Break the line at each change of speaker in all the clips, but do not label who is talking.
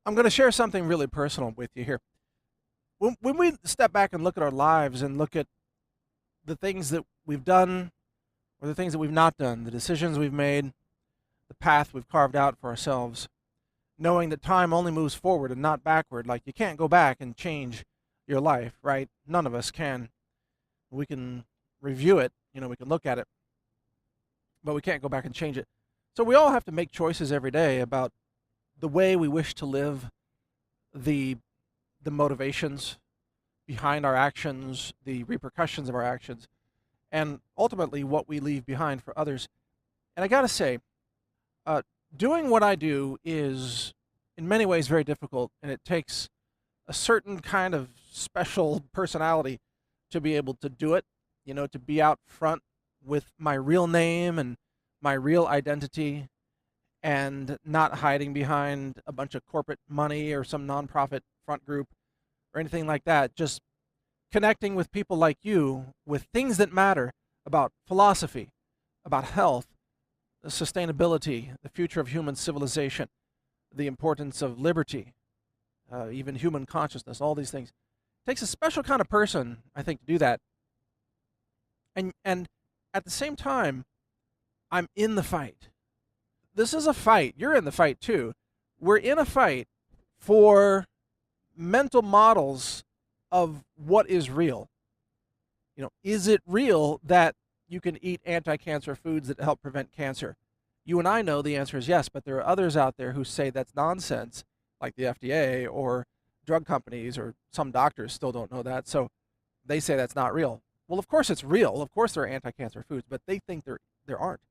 I'm going to share something really personal with you here. When we step back and look at our lives and look at the things that we've done or the things that we've not done, the decisions we've made, the path we've carved out for ourselves, knowing that time only moves forward and not backward, like you can't go back and change your life, right? None of us can. We can review it, we can look at it, but we can't go back and change it. So we all have to make choices every day about the way we wish to live, the the motivations behind our actions, the repercussions of our actions, and ultimately what we leave behind for others. And I gotta say, uh, doing what I do is in many ways very difficult, and it takes a certain kind of special personality to be able to do it, to be out front with my real name and my real identity and not hiding behind a bunch of corporate money or some nonprofit front group or anything like that. Just connecting with people like you with things that matter about philosophy, about health, sustainability, the future of human civilization, the importance of liberty, even human consciousness, all these things. It takes a special kind of person, I think, to do that. And at the same time, I'm in the fight. This is a fight. You're in the fight too. We're in a fight for mental models of what is real. Is it real that you can eat anti-cancer foods that help prevent cancer? You and I know the answer is yes, but there are others out there who say that's nonsense, like the FDA or drug companies, or some doctors still don't know that, so they say that's not real. Well, of course it's real. Of course there are anti-cancer foods, but they think there aren't.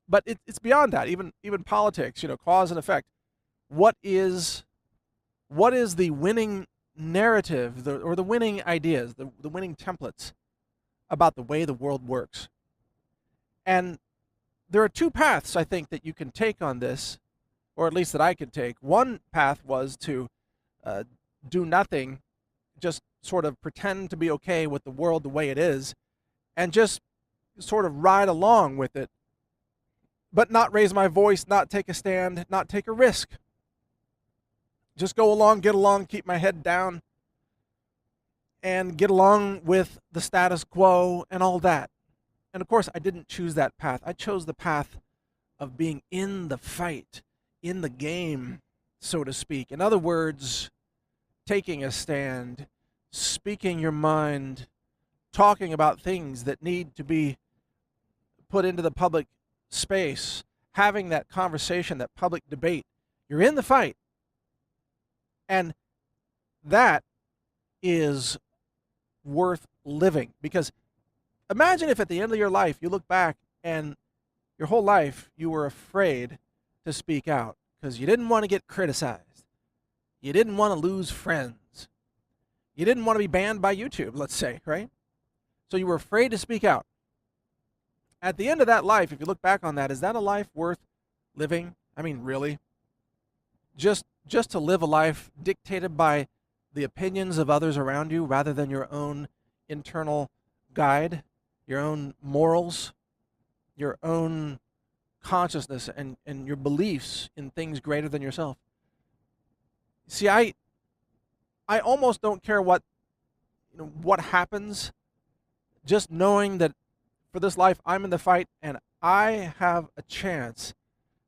But it's beyond that. Even politics, cause and effect. What is the winning narrative, or the winning ideas, the winning templates about the way the world works? And there are two paths, I think, that you can take on this, or at least that I could take. One path was to do nothing, just sort of pretend to be okay with the world the way it is, and just sort of ride along with it, but not raise my voice, not take a stand, not take a risk. Just go along, get along, keep my head down, and get along with the status quo and all that. And of course, I didn't choose that path. I chose the path of being in the fight, in the game, so to speak. In other words, taking a stand, speaking your mind, talking about things that need to be put into the public space, having that conversation, that public debate. You're in the fight. And that is worth living, because imagine if at the end of your life you look back and your whole life you were afraid to speak out because you didn't want to get criticized. You didn't want to lose friends. You didn't want to be banned by YouTube, let's say, right? So you were afraid to speak out. At the end of that life, if you look back on that, is that a life worth living? I mean, really? Just to live a life dictated by the opinions of others around you rather than your own internal guide, your own morals, your own consciousness, and your beliefs in things greater than yourself. See, I almost don't care what happens, just knowing that for this life I'm in the fight and I have a chance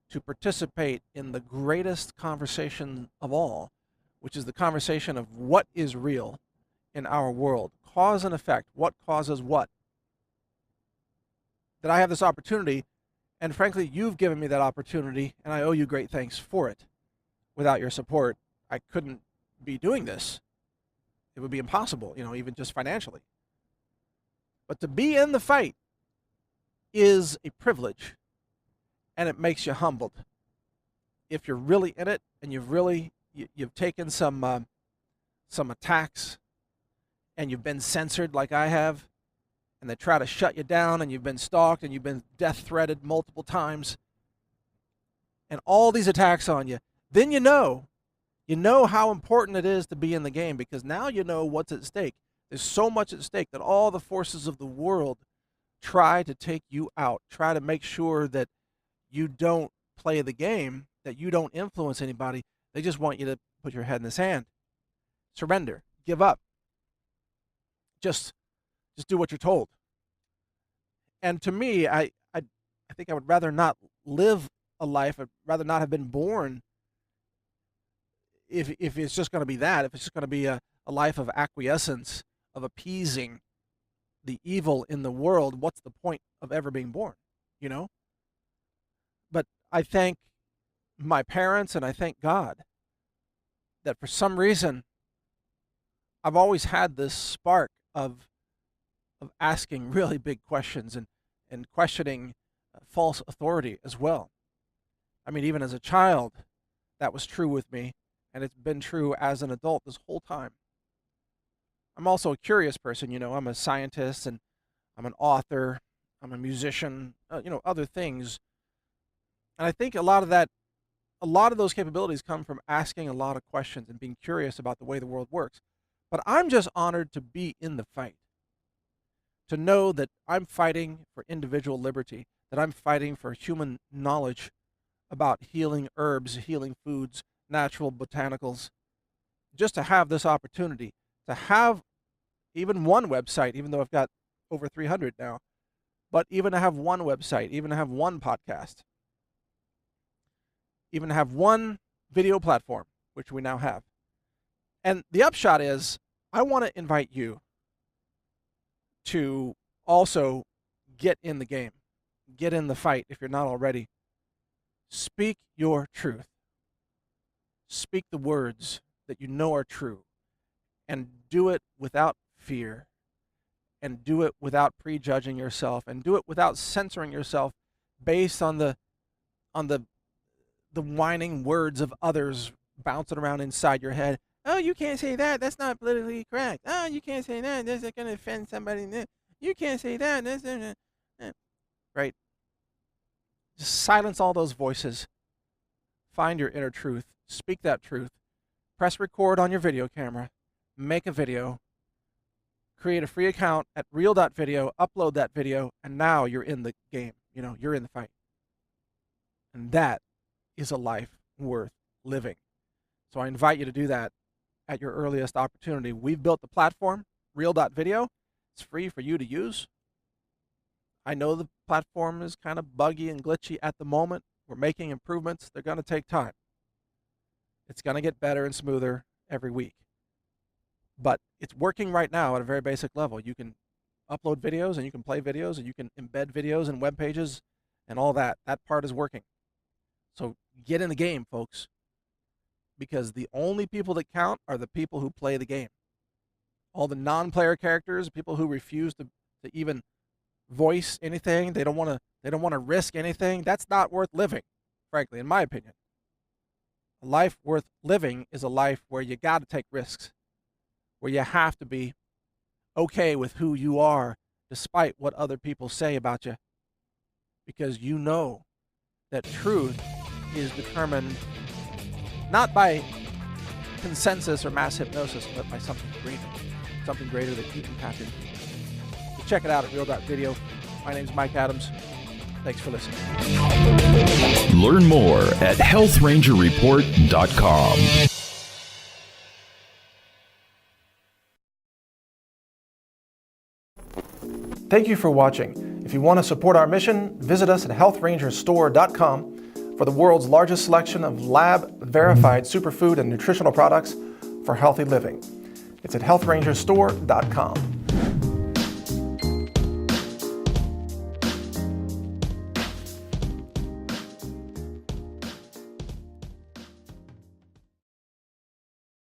to participate in the greatest conversation of all, which is the conversation of what is real in our world, cause and effect, what causes what. That I have this opportunity, and frankly, you've given me that opportunity, and I owe you great thanks for it. Without your support, I couldn't be doing this. It would be impossible, even just financially. But to be in the fight is a privilege, and it makes you humbled. If you're really in it, and you've taken some attacks, and you've been censored like I have, and they try to shut you down, and you've been stalked, and you've been death threatened multiple times, and all these attacks on you, then you know how important it is to be in the game, because now you know what's at stake. There's so much at stake that all the forces of the world try to take you out, try to make sure that you don't play the game, that you don't influence anybody. They just want you to put your head in the sand, surrender, give up. Just do what you're told. And to me, I think I would rather not live a life. I'd rather not have been born if it's just going to be that. If it's just going to be a life of acquiescence, of appeasing the evil in the world, what's the point of ever being born? You know? But I thank my parents and I thank God that for some reason I've always had this spark of asking really big questions and questioning false authority as well. I mean, even as a child, that was true with me, and it's been true as an adult this whole time. I'm also a curious person, you know. I'm a scientist, and I'm an author, I'm a musician, other things. And I think a lot of those capabilities come from asking a lot of questions and being curious about the way the world works. But I'm just honored to be in the fight, to know that I'm fighting for individual liberty, that I'm fighting for human knowledge about healing herbs, healing foods, natural botanicals. Just to have this opportunity, to have even one website, even though I've got over 300 now, but even to have one website, even to have one podcast, even to have one video platform, which we now have. And the upshot is, I want to invite you to also get in the game, get in the fight if you're not already. Speak your truth. Speak the words that you know are true, and do it without fear, and do it without prejudging yourself, and do it without censoring yourself based on the whining words of others bouncing around inside your head. Oh, you can't say that. That's not politically correct. Oh, you can't say that. That's going to offend somebody. You can't say that. Right? Just silence all those voices. Find your inner truth. Speak that truth. Press record on your video camera. Make a video. Create a free account at real.video. Upload that video. And now you're in the game. You know, you're in the fight. And that is a life worth living. So I invite you to do that at your earliest opportunity. We've built the platform, real.video. It's free for you to use. I know the platform is kind of buggy and glitchy at the moment. We're making improvements. They're going to take time. It's going to get better and smoother every week. But it's working right now at a very basic level. You can upload videos, and you can play videos, and you can embed videos in web pages and all that. That part is working. So get in the game, folks. Because the only people that count are the people who play the game. All the non-player characters, people who refuse to even voice anything, they don't want to risk anything. That's not worth living, frankly, in my opinion. A life worth living is a life where you got to take risks, where you have to be okay with who you are, despite what other people say about you, because you know that truth is determined not by consensus or mass hypnosis, but by something greater that you can tap into. So check it out at real.video. My name is Mike Adams. Thanks for listening.
Learn more at healthrangerreport.com.
Thank you for watching. If you want to support our mission, visit us at healthrangerstore.com for the world's largest selection of lab-verified superfood and nutritional products for healthy living. It's at healthrangerstore.com.